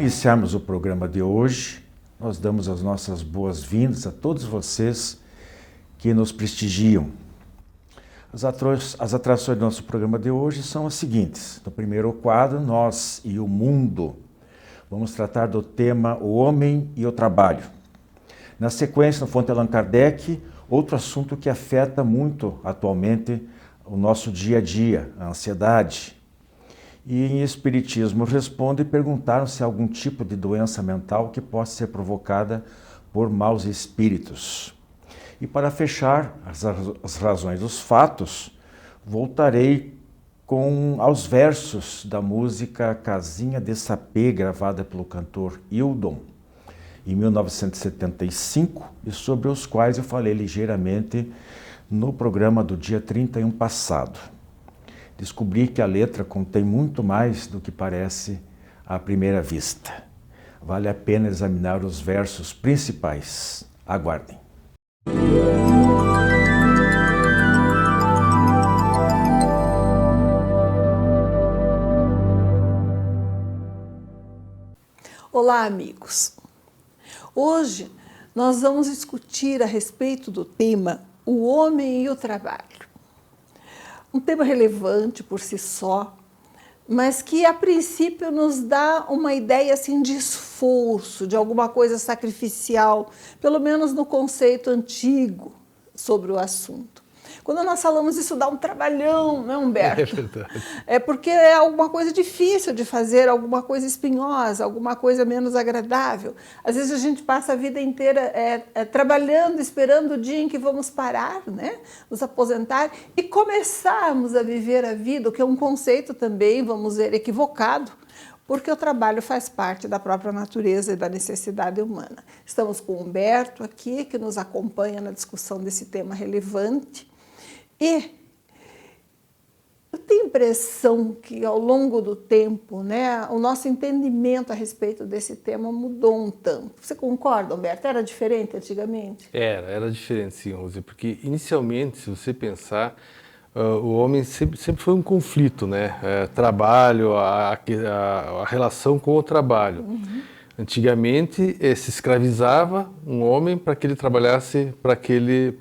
iniciarmos o programa de hoje, nós damos as nossas boas-vindas a todos vocês que nos prestigiam. As atrações do nosso programa de hoje são as seguintes. No primeiro quadro, Nós e o Mundo. Vamos tratar do tema O Homem e o Trabalho. Na sequência, no Fonte Allan Kardec, outro assunto que afeta muito atualmente o nosso dia a dia, a ansiedade. E em Espiritismo Responde perguntaram se há algum tipo de doença mental que possa ser provocada por maus espíritos. E para fechar as razões dos fatos, voltarei aos versos da música Casinha de Sapê, gravada pelo cantor Hildon, em 1975, e sobre os quais eu falei ligeiramente no programa do dia 31 passado. Descobri que a letra contém muito mais do que parece à primeira vista. Vale a pena examinar os versos principais. Aguardem. Olá, amigos. Hoje nós vamos discutir a respeito do tema O Homem e o Trabalho. Um tema relevante por si só, mas que a princípio nos dá uma ideia assim de esforço, de alguma coisa sacrificial, pelo menos no conceito antigo sobre o assunto. Quando nós falamos isso dá um trabalhão, não é, Humberto? É verdade. É porque é alguma coisa difícil de fazer, alguma coisa espinhosa, alguma coisa menos agradável. Às vezes a gente passa a vida inteira trabalhando, esperando o dia em que vamos parar, né? Nos aposentar e começarmos a viver a vida, o que é um conceito também, vamos ver, equivocado, porque o trabalho faz parte da própria natureza e da necessidade humana. Estamos com o Humberto aqui, que nos acompanha na discussão desse tema relevante. E eu tenho a impressão que ao longo do tempo, né, o nosso entendimento a respeito desse tema mudou um tanto. Você concorda, Humberto? Era diferente antigamente? Era diferente, sim, Rose, porque inicialmente, se você pensar, o homem sempre foi um conflito, né? Trabalho, a relação com o trabalho. Uhum. Antigamente se escravizava um homem para que ele trabalhasse para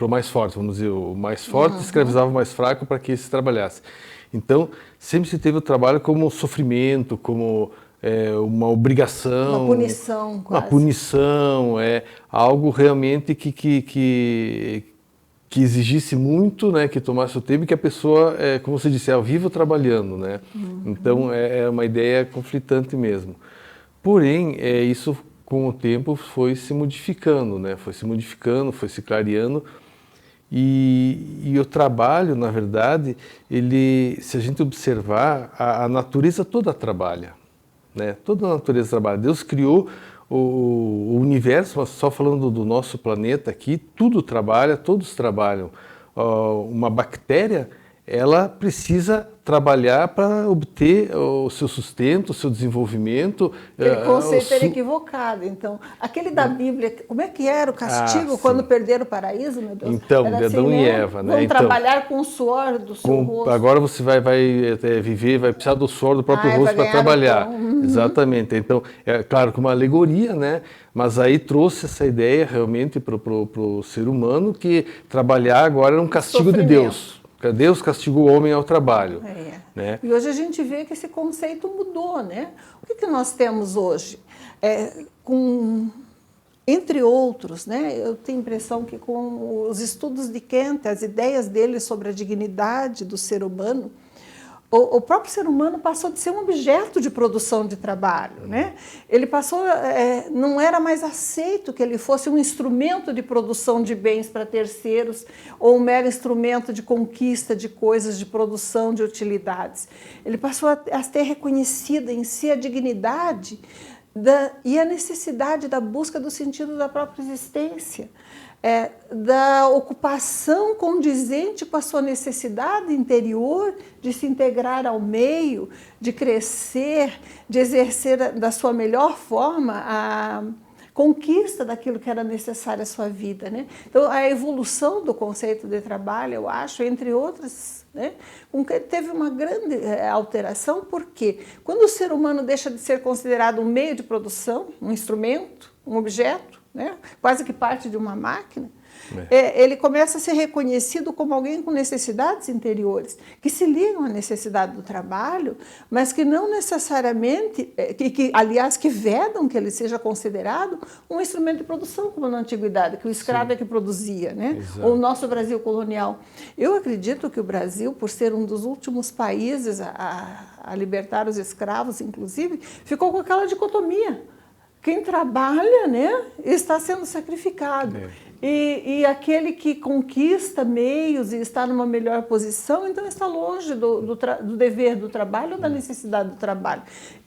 o mais forte, vamos dizer, o mais forte escravizava o mais fraco para que esse trabalhasse. Então sempre se teve o trabalho como sofrimento, como uma obrigação, uma punição, quase. Uma punição, algo realmente que exigisse muito, né, que tomasse o tempo e que a pessoa, como você disse, viva trabalhando, né? Então é uma ideia conflitante mesmo. Porém, isso com o tempo foi se modificando, né? Foi se modificando, foi se clareando e o trabalho, na verdade, se a gente observar, a natureza toda trabalha, né? Toda a natureza trabalha. Deus criou o universo, mas só falando do nosso planeta aqui, tudo trabalha, todos trabalham. Uma bactéria, ela precisa trabalhar para obter o seu sustento, o seu desenvolvimento. Aquele conceito era equivocado. Então, aquele da Bíblia, como é que era o castigo quando perderam o paraíso, meu Deus? Então, era de Adão assim, e né? Eva, né? Vão então, trabalhar com o suor do seu rosto. Agora você vai viver, vai precisar do suor do próprio rosto para trabalhar. Exatamente. Então, é claro que uma alegoria, né? Mas aí trouxe essa ideia realmente para o ser humano que trabalhar agora era um castigo de Deus. Deus castigou o homem ao trabalho. Né? E hoje a gente vê que esse conceito mudou, né? O que nós temos hoje? Entre outros, né? Eu tenho a impressão que com os estudos de Kant, as ideias dele sobre a dignidade do ser humano, o próprio ser humano passou de ser um objeto de produção de trabalho, né? Ele passou, não era mais aceito que ele fosse um instrumento de produção de bens para terceiros ou um mero instrumento de conquista de coisas, de produção de utilidades. Ele passou a ter reconhecida em si a dignidade e a necessidade da busca do sentido da própria existência. Da ocupação condizente com a sua necessidade interior de se integrar ao meio, de crescer, de exercer da sua melhor forma conquista daquilo que era necessário à sua vida, né? Então, a evolução do conceito de trabalho, eu acho, entre outras, né, teve uma grande alteração, porque quando o ser humano deixa de ser considerado um meio de produção, um instrumento, um objeto, né, quase que parte de uma máquina, ele começa a ser reconhecido como alguém com necessidades interiores, que se ligam à necessidade do trabalho, mas que não necessariamente, aliás, que vedam que ele seja considerado um instrumento de produção, como na antiguidade, que o escravo é que produzia, né? Ou o nosso Brasil colonial. Eu acredito que o Brasil, por ser um dos últimos países a libertar os escravos, inclusive, ficou com aquela dicotomia. Quem trabalha, né, está sendo sacrificado. E aquele que conquista meios e está numa melhor posição, então está longe do dever do trabalho ou da necessidade do trabalho.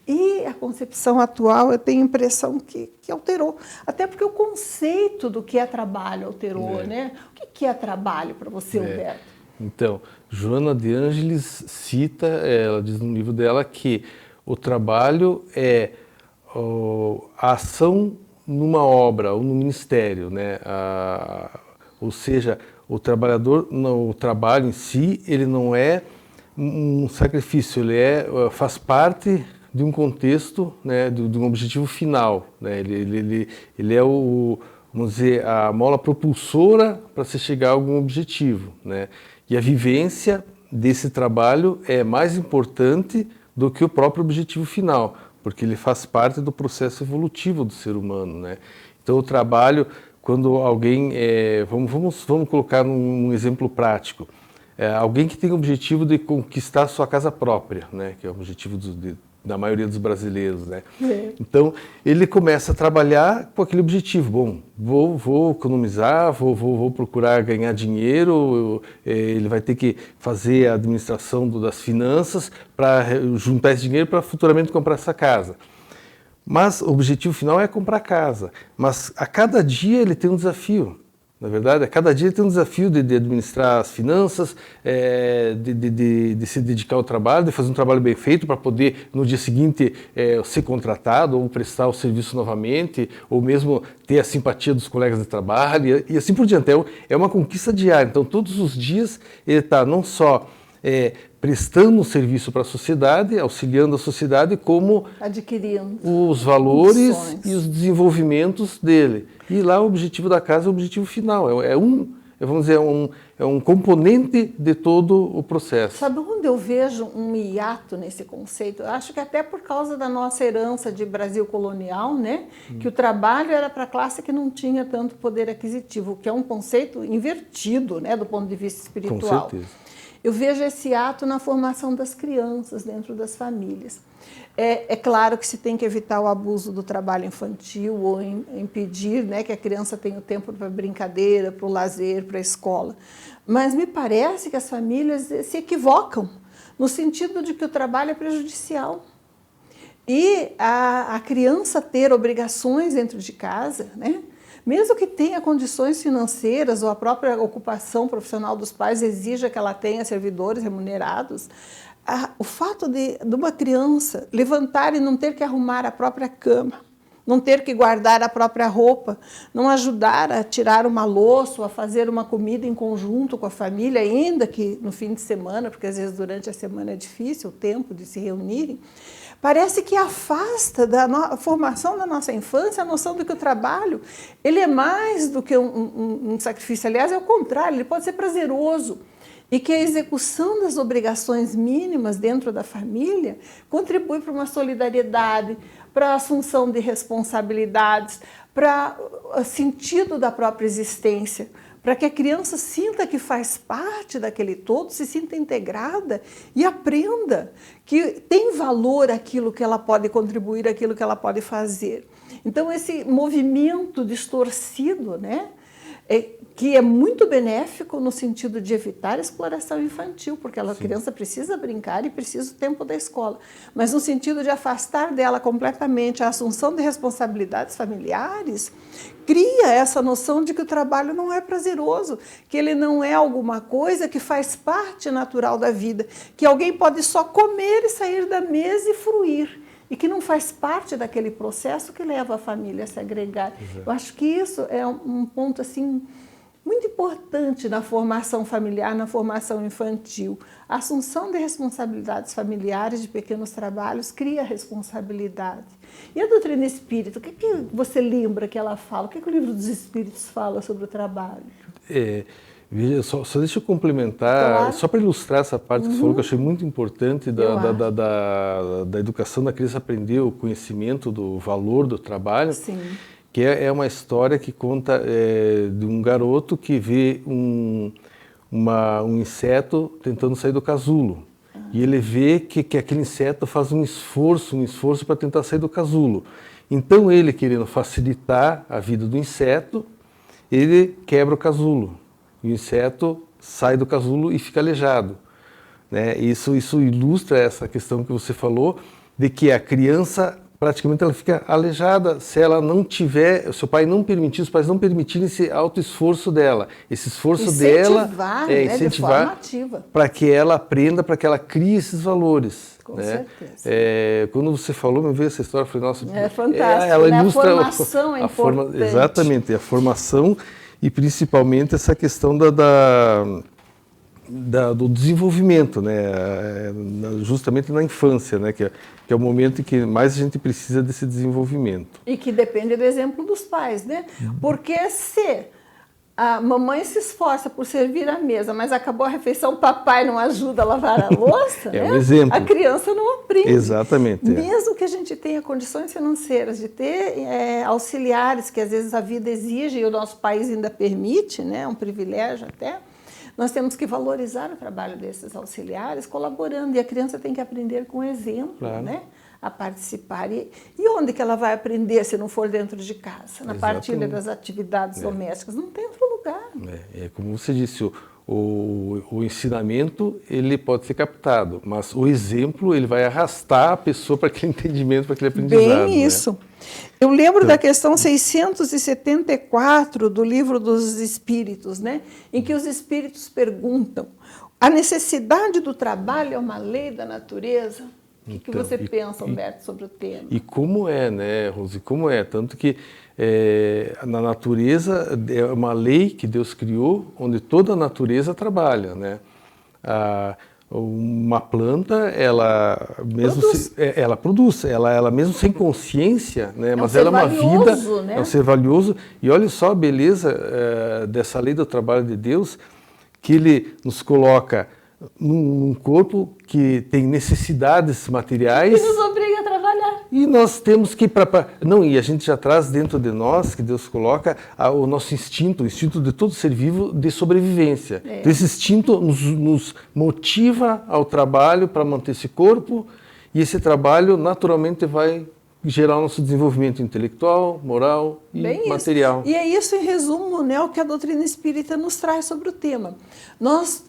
E a concepção atual, eu tenho a impressão que alterou. Até porque o conceito do que é trabalho alterou, né? O que é trabalho para você, Humberto? Então, Joana de Ângeles cita, ela diz no livro dela que o trabalho é a ação numa obra ou no ministério, né? Ou seja, o trabalhador, o trabalho em si, ele não é um sacrifício, ele faz parte de um contexto, né? De um objetivo final, né? Ele é vamos dizer, a mola propulsora para se chegar a algum objetivo, né? E a vivência desse trabalho é mais importante do que o próprio objetivo final, porque ele faz parte do processo evolutivo do ser humano, né? Então, o trabalho, quando alguém, vamos colocar num exemplo prático, alguém que tem o objetivo de conquistar sua casa própria, né? Que é o objetivo da maioria dos brasileiros, né? Então, ele começa a trabalhar com aquele objetivo. Bom, vou economizar, vou procurar ganhar dinheiro, ele vai ter que fazer a administração das finanças para juntar esse dinheiro para futuramente comprar essa casa. Mas o objetivo final é comprar casa. Mas a cada dia ele tem um desafio. Na verdade, a cada dia tem um desafio de administrar as finanças, de se dedicar ao trabalho, de fazer um trabalho bem feito para poder, no dia seguinte, ser contratado ou prestar o serviço novamente, ou mesmo ter a simpatia dos colegas de trabalho e assim por diante. É uma conquista diária. Então, todos os dias ele está não só prestando um serviço para a sociedade, auxiliando a sociedade, como adquirindo os valores e os desenvolvimentos dele. E lá o objetivo da casa é o objetivo final, vamos dizer, é um componente de todo o processo. Sabe onde eu vejo um hiato nesse conceito? Eu acho que até por causa da nossa herança de Brasil colonial, né? Que o trabalho era para a classe que não tinha tanto poder aquisitivo, que é um conceito invertido, né? Do ponto de vista espiritual. Com certeza. Eu vejo esse ato na formação das crianças dentro das famílias. É claro que se tem que evitar o abuso do trabalho infantil ou impedir, né, que a criança tenha o tempo para a brincadeira, para o lazer, para a escola. Mas me parece que as famílias se equivocam no sentido de que o trabalho é prejudicial. E a criança ter obrigações dentro de casa, né? Mesmo que tenha condições financeiras ou a própria ocupação profissional dos pais exija que ela tenha servidores remunerados, o fato de uma criança levantar e não ter que arrumar a própria cama, não ter que guardar a própria roupa, não ajudar a tirar uma louça ou a fazer uma comida em conjunto com a família, ainda que no fim de semana, porque às vezes durante a semana é difícil o tempo de se reunirem, parece que afasta da formação da nossa infância a noção de que o trabalho ele é mais do que um sacrifício. Aliás, é o contrário, ele pode ser prazeroso. E que a execução das obrigações mínimas dentro da família contribui para uma solidariedade, para a assunção de responsabilidades, para o sentido da própria existência, para que a criança sinta que faz parte daquele todo, se sinta integrada e aprenda que tem valor aquilo que ela pode contribuir, aquilo que ela pode fazer. Então, esse movimento distorcido, né, que é muito benéfico no sentido de evitar a exploração infantil, porque a criança precisa brincar e precisa do tempo da escola, mas no sentido de afastar dela completamente a assunção de responsabilidades familiares, cria essa noção de que o trabalho não é prazeroso, que ele não é alguma coisa que faz parte natural da vida, que alguém pode só comer e sair da mesa e fruir, e que não faz parte daquele processo que leva a família a se agregar. Exato. Eu acho que isso é um ponto assim muito importante na formação familiar, na formação infantil. A assunção de responsabilidades familiares, de pequenos trabalhos, cria responsabilidade. E a doutrina espírita, o que você lembra que ela fala? O que o livro dos Espíritos fala sobre o trabalho? Veja, só deixa eu complementar, claro. Só para ilustrar essa parte que você falou, que eu achei muito importante da educação da criança aprender o conhecimento do valor do trabalho. Sim. Que é uma história que conta de um garoto que vê um inseto tentando sair do casulo. E ele vê que aquele inseto faz um esforço para tentar sair do casulo. Então ele, querendo facilitar a vida do inseto, ele quebra o casulo. E o inseto sai do casulo e fica aleijado. Né? Isso ilustra essa questão que você falou, de que a criança praticamente ela fica aleijada se ela não tiver, os pais não permitirem esse auto-esforço dela. Esse esforço dela é incentivar para que ela aprenda, para que ela crie esses valores. Com né? certeza. Quando você falou, me veio essa história, eu falei, nossa, é fantástico, ela né? ilustra A formação é importante. Exatamente, a formação e principalmente essa questão do desenvolvimento, né? Justamente na infância, né? Que é o momento em que mais a gente precisa desse desenvolvimento. E que depende do exemplo dos pais, né? Porque se a mamãe se esforça por servir a mesa, mas acabou a refeição, o papai não ajuda a lavar a louça, né? Um exemplo. A criança não aprende. Exatamente. Mesmo que a gente tenha condições financeiras de ter auxiliares, que às vezes a vida exige e o nosso país ainda permite, né? Um privilégio até. Nós temos que valorizar o trabalho desses auxiliares, colaborando, e a criança tem que aprender com exemplo, claro. né? A participar. E onde que ela vai aprender se não for dentro de casa? Na partilha das atividades domésticas? Não tem outro lugar. Como você disse, o ensinamento ele pode ser captado, mas o exemplo ele vai arrastar a pessoa para aquele entendimento, para aquele aprendizado. Bem isso. Né? Eu lembro da questão 674 do Livro dos Espíritos, né? Em que os espíritos perguntam: a necessidade do trabalho é uma lei da natureza? O que você pensa, Humberto, sobre o tema? E como é, né, Rose? Como é? Tanto que na natureza é uma lei que Deus criou, onde toda a natureza trabalha, né? Uma planta, ela mesmo produz, ela mesmo sem consciência, né? Mas ela é uma vida, né? É um ser valioso. E olha só a beleza dessa lei do trabalho de Deus, que Ele nos coloca num corpo que tem necessidades materiais. Que nos obriga a trabalhar. E nós temos que... e a gente já traz dentro de nós, que Deus coloca, o nosso instinto, o instinto de todo ser vivo de sobrevivência. Então, esse instinto nos motiva ao trabalho para manter esse corpo, e esse trabalho naturalmente vai gerar o nosso desenvolvimento intelectual, moral e material. Isso. E é isso, em resumo, né, o que a doutrina espírita nos traz sobre o tema. Nós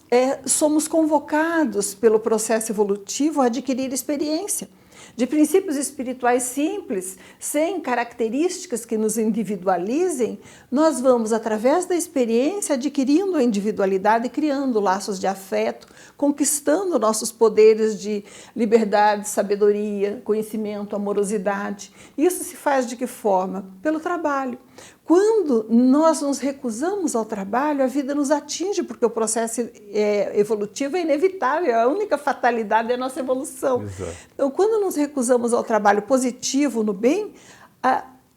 somos convocados pelo processo evolutivo a adquirir experiência de princípios espirituais simples, sem características que nos individualizem. Nós vamos, através da experiência, adquirindo a individualidade e criando laços de afeto, conquistando nossos poderes de liberdade, sabedoria, conhecimento, amorosidade. Isso se faz de que forma? Pelo trabalho. Quando nós nos recusamos ao trabalho, a vida nos atinge, porque o processo evolutivo é inevitável, a única fatalidade é a nossa evolução. Exato. Então, quando nos recusamos ao trabalho positivo, no bem,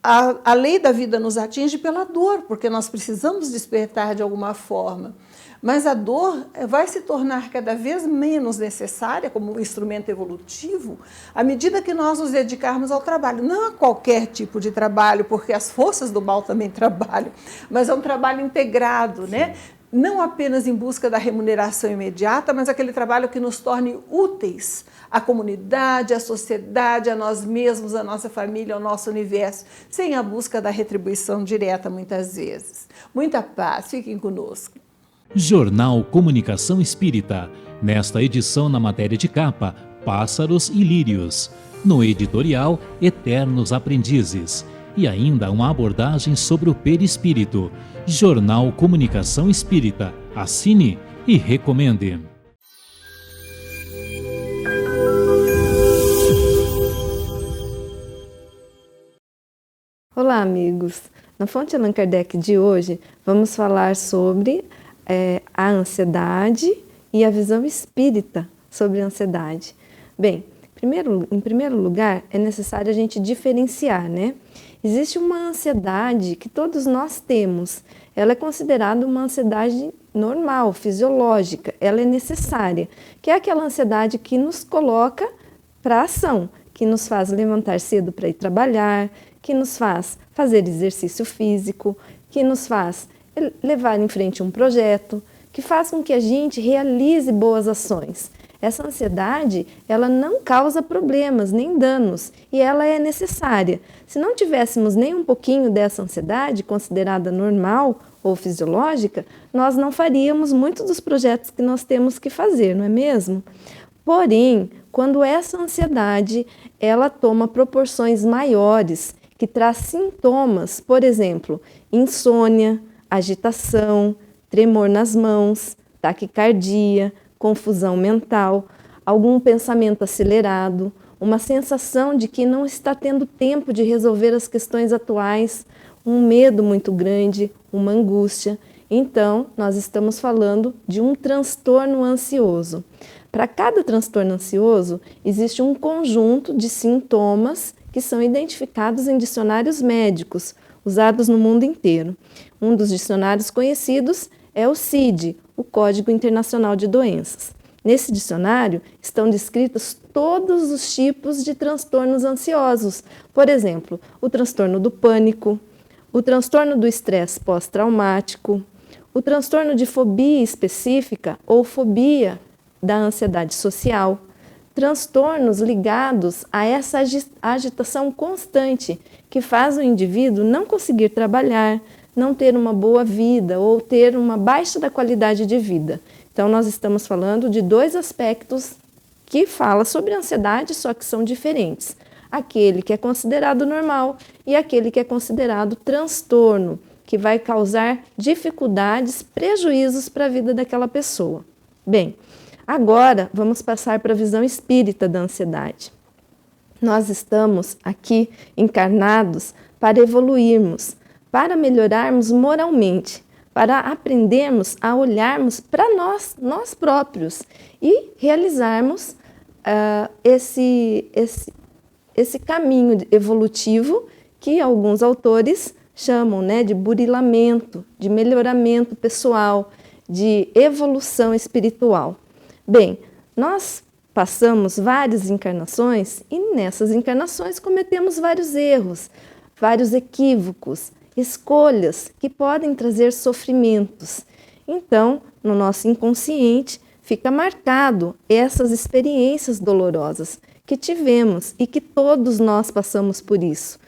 a lei da vida nos atinge pela dor, porque nós precisamos despertar de alguma forma. Mas a dor vai se tornar cada vez menos necessária como instrumento evolutivo à medida que nós nos dedicarmos ao trabalho. Não a qualquer tipo de trabalho, porque as forças do mal também trabalham, mas é um trabalho integrado, né? Não apenas em busca da remuneração imediata, mas aquele trabalho que nos torne úteis à comunidade, à sociedade, a nós mesmos, à nossa família, ao nosso universo, sem a busca da retribuição direta, muitas vezes. Muita paz, fiquem conosco. Jornal Comunicação Espírita. Nesta edição, na matéria de capa, Pássaros e Lírios. No editorial, Eternos Aprendizes. E ainda uma abordagem sobre o perispírito. Jornal Comunicação Espírita. Assine e recomende. Olá, amigos! Na Fonte Allan Kardec de hoje, vamos falar sobre a ansiedade e a visão espírita sobre a ansiedade. Bem, em primeiro lugar, é necessário a gente diferenciar, né? Existe uma ansiedade que todos nós temos. Ela é considerada uma ansiedade normal, fisiológica, ela é necessária, que é aquela ansiedade que nos coloca para a ação, que nos faz levantar cedo para ir trabalhar, que nos faz fazer exercício físico, que nos faz levar em frente um projeto, que faz com que a gente realize boas ações. Essa ansiedade, ela não causa problemas nem danos e ela é necessária. Se não tivéssemos nem um pouquinho dessa ansiedade, considerada normal ou fisiológica, nós não faríamos muitos dos projetos que nós temos que fazer, não é mesmo? Porém, quando essa ansiedade, ela toma proporções maiores, que traz sintomas, por exemplo, insônia, agitação, tremor nas mãos, taquicardia, confusão mental, algum pensamento acelerado, uma sensação de que não está tendo tempo de resolver as questões atuais, um medo muito grande, uma angústia. Então, nós estamos falando de um transtorno ansioso. Para cada transtorno ansioso, existe um conjunto de sintomas que são identificados em dicionários médicos, usados no mundo inteiro. Um dos dicionários conhecidos é o CID, o Código Internacional de Doenças. Nesse dicionário estão descritos todos os tipos de transtornos ansiosos. Por exemplo, o transtorno do pânico, o transtorno do estresse pós-traumático, o transtorno de fobia específica ou fobia da ansiedade social, transtornos ligados a essa agitação constante que faz o indivíduo não conseguir trabalhar, não ter uma boa vida ou ter uma baixa da qualidade de vida. Então, nós estamos falando de dois aspectos que falam sobre ansiedade, só que são diferentes. Aquele que é considerado normal e aquele que é considerado transtorno, que vai causar dificuldades, prejuízos para a vida daquela pessoa. Bem, agora vamos passar para a visão espírita da ansiedade. Nós estamos aqui encarnados para evoluirmos, para melhorarmos moralmente, para aprendermos a olharmos para nós próprios e realizarmos esse caminho evolutivo que alguns autores chamam, né, de burilamento, de melhoramento pessoal, de evolução espiritual. Bem, nós passamos várias encarnações e nessas encarnações cometemos vários erros, vários equívocos, escolhas que podem trazer sofrimentos. Então, no nosso inconsciente fica marcado essas experiências dolorosas que tivemos e que todos nós passamos por isso.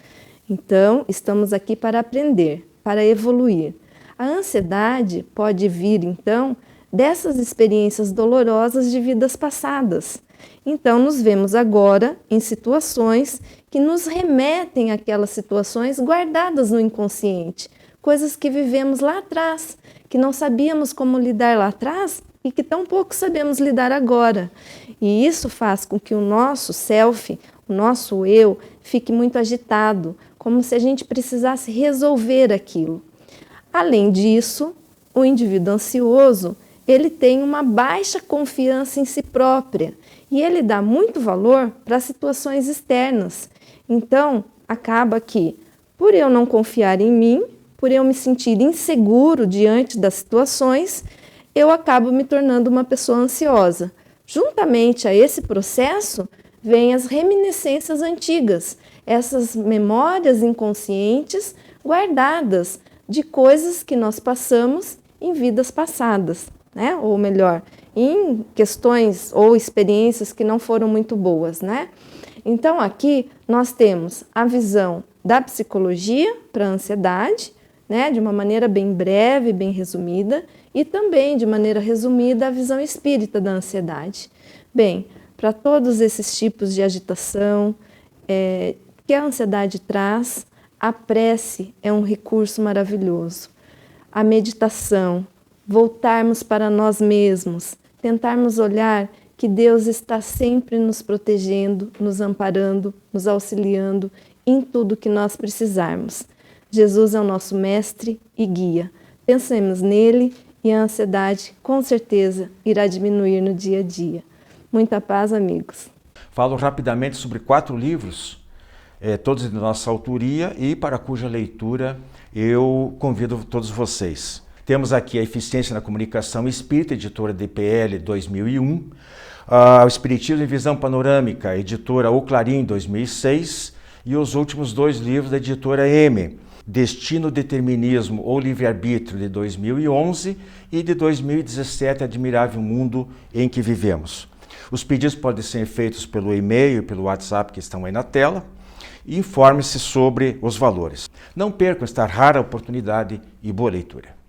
Então, estamos aqui para aprender, para evoluir. A ansiedade pode vir, então, dessas experiências dolorosas de vidas passadas. Então, nos vemos agora em situações que nos remetem àquelas situações guardadas no inconsciente, coisas que vivemos lá atrás, que não sabíamos como lidar lá atrás e que tão pouco sabemos lidar agora. E isso faz com que o nosso self, o nosso eu, fique muito agitado, como se a gente precisasse resolver aquilo. Além disso, o indivíduo ansioso, ele tem uma baixa confiança em si própria e ele dá muito valor para situações externas. Então, acaba que, por eu não confiar em mim, por eu me sentir inseguro diante das situações, eu acabo me tornando uma pessoa ansiosa. Juntamente a esse processo, vêm as reminiscências antigas, essas memórias inconscientes guardadas de coisas que nós passamos em vidas passadas, né? Ou melhor, em questões ou experiências que não foram muito boas, né? Então, aqui nós temos a visão da psicologia para a ansiedade, né? De uma maneira bem breve, bem resumida, e também, de maneira resumida, a visão espírita da ansiedade. Bem, para todos esses tipos de agitação que a ansiedade traz, a prece é um recurso maravilhoso. A meditação, voltarmos para nós mesmos, tentarmos olhar que Deus está sempre nos protegendo, nos amparando, nos auxiliando em tudo que nós precisarmos. Jesus é o nosso mestre e guia. Pensemos nele e a ansiedade, com certeza, irá diminuir no dia a dia. Muita paz, amigos. Falo rapidamente sobre 4 livros, todos de nossa autoria e para cuja leitura eu convido todos vocês. Temos aqui a Eficiência na Comunicação Espírita, editora DPL 2001, o Espiritismo em Visão Panorâmica, editora O Clarim 2006, e os últimos 2 livros da editora M, Destino, Determinismo ou Livre-Arbítrio de 2011 e de 2017, Admirável Mundo em que Vivemos. Os pedidos podem ser feitos pelo e-mail e pelo WhatsApp que estão aí na tela. E informe-se sobre os valores. Não percam esta rara oportunidade e boa leitura.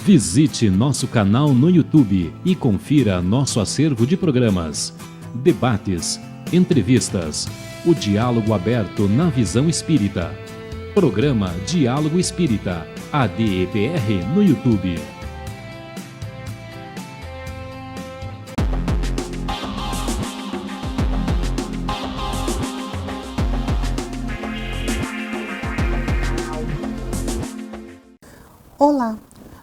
Visite nosso canal no YouTube e confira nosso acervo de programas, debates, entrevistas, o diálogo aberto na visão espírita. Programa Diálogo Espírita, ADEPR no YouTube. Olá!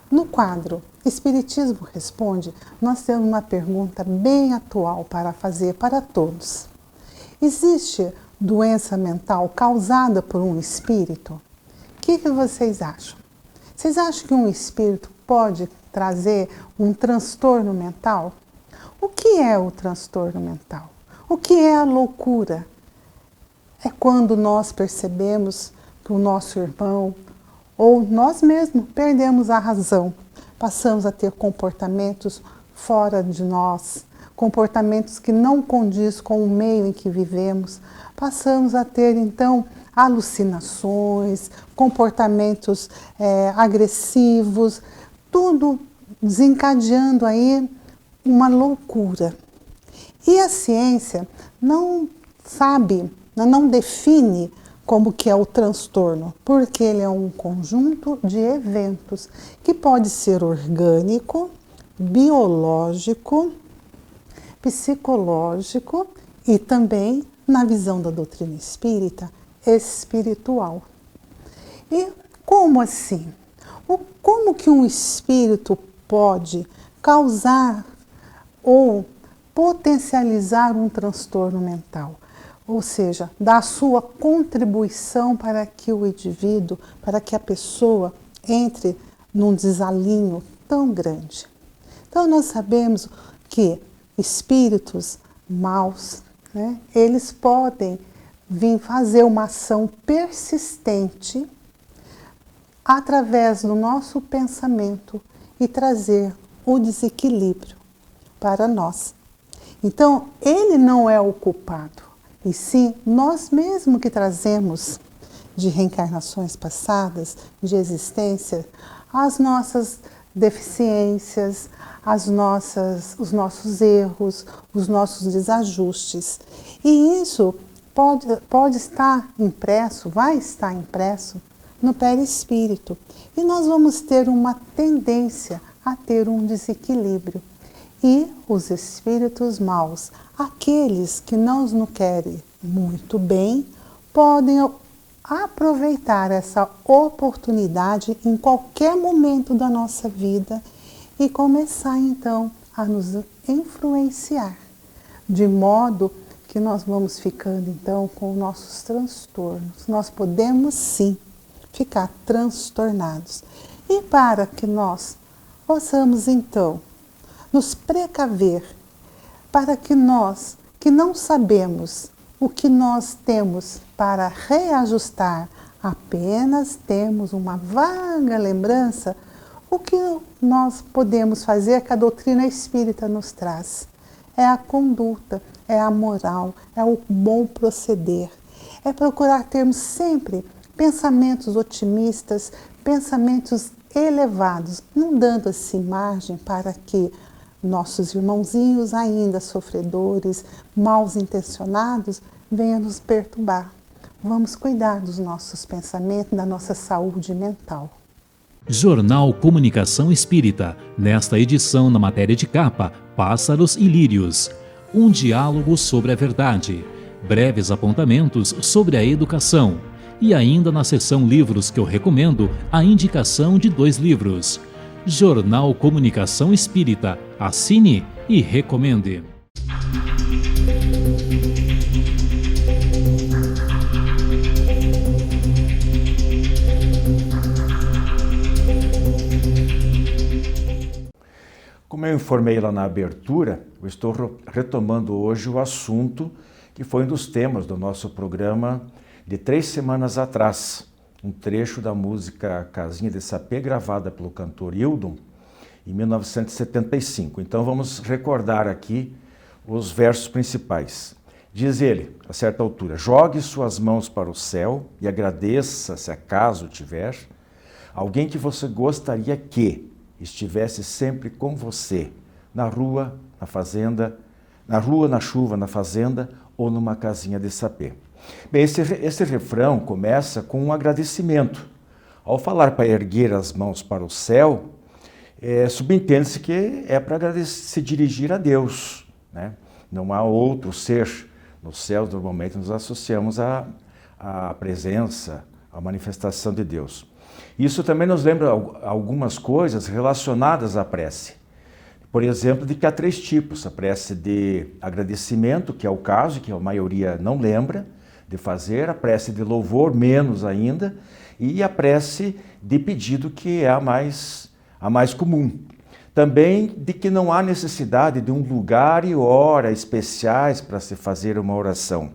No quadro Espiritismo Responde, nós temos uma pergunta bem atual para fazer para todos. Existe doença mental causada por um espírito? O que vocês acham? Vocês acham que um espírito pode trazer um transtorno mental? O que é o transtorno mental? O que é a loucura? É quando nós percebemos que o nosso irmão ou nós mesmos perdemos a razão, passamos a ter comportamentos fora de nós, comportamentos que não condiz com o meio em que vivemos, passamos a ter então alucinações, comportamentos agressivos, tudo desencadeando aí uma loucura. E a ciência não sabe, não define como que é o transtorno, porque ele é um conjunto de eventos que pode ser orgânico, biológico, psicológico e também, na visão da doutrina espírita, espiritual. E como assim? Como que um espírito pode causar ou potencializar um transtorno mental? Ou seja, dar a sua contribuição para que o indivíduo, para que a pessoa entre num desalinho tão grande. Então nós sabemos que espíritos maus, né, eles podem vir fazer uma ação persistente através do nosso pensamento e trazer o desequilíbrio para nós. Então, ele não é o culpado. E sim, nós mesmos que trazemos de reencarnações passadas, de existência, as nossas deficiências, os nossos erros, os nossos desajustes. E isso pode estar impresso, vai estar impresso no perispírito. E nós vamos ter uma tendência a ter um desequilíbrio. E os espíritos maus, aqueles que não nos querem muito bem, podem aproveitar essa oportunidade em qualquer momento da nossa vida e começar então a nos influenciar, de modo que nós vamos ficando então com nossos transtornos. Nós podemos sim ficar transtornados. E para que nós possamos então nos precaver, para que nós, que não sabemos o que nós temos para reajustar, apenas temos uma vaga lembrança, o que nós podemos fazer que a doutrina espírita nos traz? É a conduta, é a moral, é o bom proceder, é procurar termos sempre pensamentos otimistas, pensamentos elevados, não dando assim margem para que nossos irmãozinhos ainda sofredores, mal intencionados, venham nos perturbar. Vamos cuidar dos nossos pensamentos, da nossa saúde mental. Jornal Comunicação Espírita, nesta edição na matéria de capa, Pássaros e Lírios. um diálogo sobre a verdade, breves apontamentos sobre a educação e ainda na seção livros que eu recomendo, a indicação de 2 livros. Jornal Comunicação Espírita. Assine e recomende. Como eu informei lá na abertura, eu estou retomando hoje o assunto que foi um dos temas do nosso programa de 3 semanas atrás, um trecho da música Casinha de Sapé, gravada pelo cantor Hildon, em 1975. Então vamos recordar aqui os versos principais. Diz ele, a certa altura: jogue suas mãos para o céu e agradeça, se acaso tiver, alguém que você gostaria que estivesse sempre com você, na rua, na fazenda, na rua, na chuva, na fazenda ou numa casinha de sapé. Bem, esse refrão começa com um agradecimento. Ao falar para erguer as mãos para o céu, subentende-se que é para se dirigir a Deus, né? Não há outro ser. Nos céus, normalmente, nos associamos à presença, à manifestação de Deus. Isso também nos lembra algumas coisas relacionadas à prece. Por exemplo, de que há 3 tipos. A prece de agradecimento, que é o caso, que a maioria não lembra de fazer, a prece de louvor, menos ainda, e a prece de pedido, que é a mais comum. Também de que não há necessidade de um lugar e hora especiais para se fazer uma oração.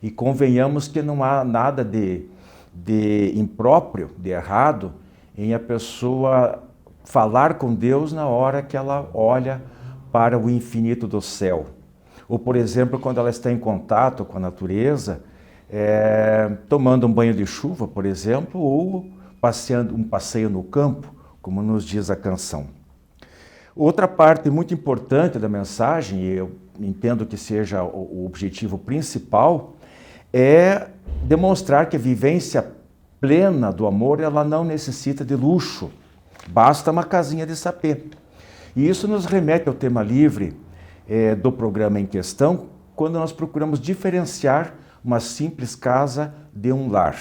E convenhamos que não há nada de impróprio, de errado, em a pessoa falar com Deus na hora que ela olha para o infinito do céu. Ou, por exemplo, quando ela está em contato com a natureza, tomando um banho de chuva, por exemplo, ou passeando um passeio no campo, como nos diz a canção. Outra parte muito importante da mensagem, e eu entendo que seja o objetivo principal, é demonstrar que a vivência plena do amor, ela não necessita de luxo, basta uma casinha de sapé. E isso nos remete ao tema livre do programa em questão, quando nós procuramos diferenciar uma simples casa de um lar.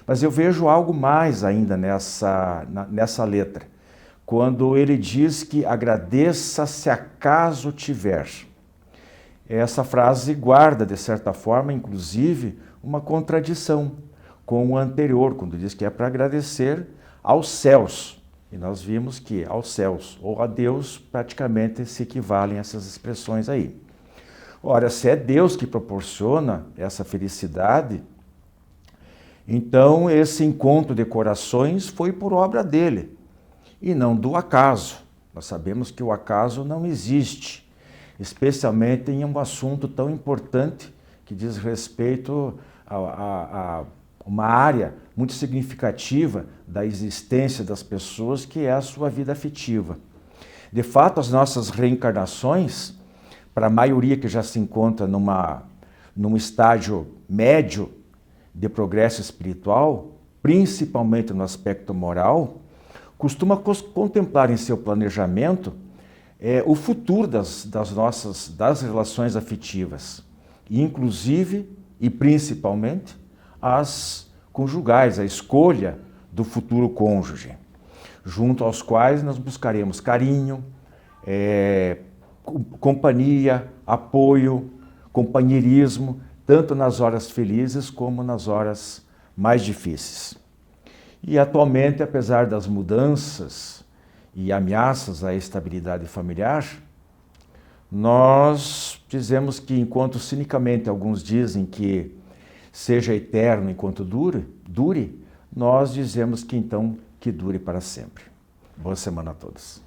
Mas eu vejo algo mais ainda nessa letra, quando ele diz que agradeça se acaso tiver. Essa frase guarda, de certa forma, inclusive, uma contradição com o anterior, quando diz que é para agradecer aos céus. E nós vimos que aos céus ou a Deus praticamente se equivalem essas expressões aí. Ora, se é Deus que proporciona essa felicidade, então esse encontro de corações foi por obra dele e não do acaso. Nós sabemos que o acaso não existe, especialmente em um assunto tão importante que diz respeito a uma área muito significativa da existência das pessoas, que é a sua vida afetiva. De fato, as nossas reencarnações, para a maioria que já se encontra num estágio médio de progresso espiritual, principalmente no aspecto moral, costuma contemplar em seu planejamento o futuro das relações afetivas, inclusive e principalmente as conjugais, a escolha do futuro cônjuge, junto aos quais nós buscaremos carinho, companhia, apoio, companheirismo, tanto nas horas felizes como nas horas mais difíceis. E atualmente, apesar das mudanças e ameaças à estabilidade familiar, nós dizemos que, enquanto cinicamente alguns dizem que seja eterno enquanto dure, nós dizemos que então que dure para sempre. Boa semana a todos.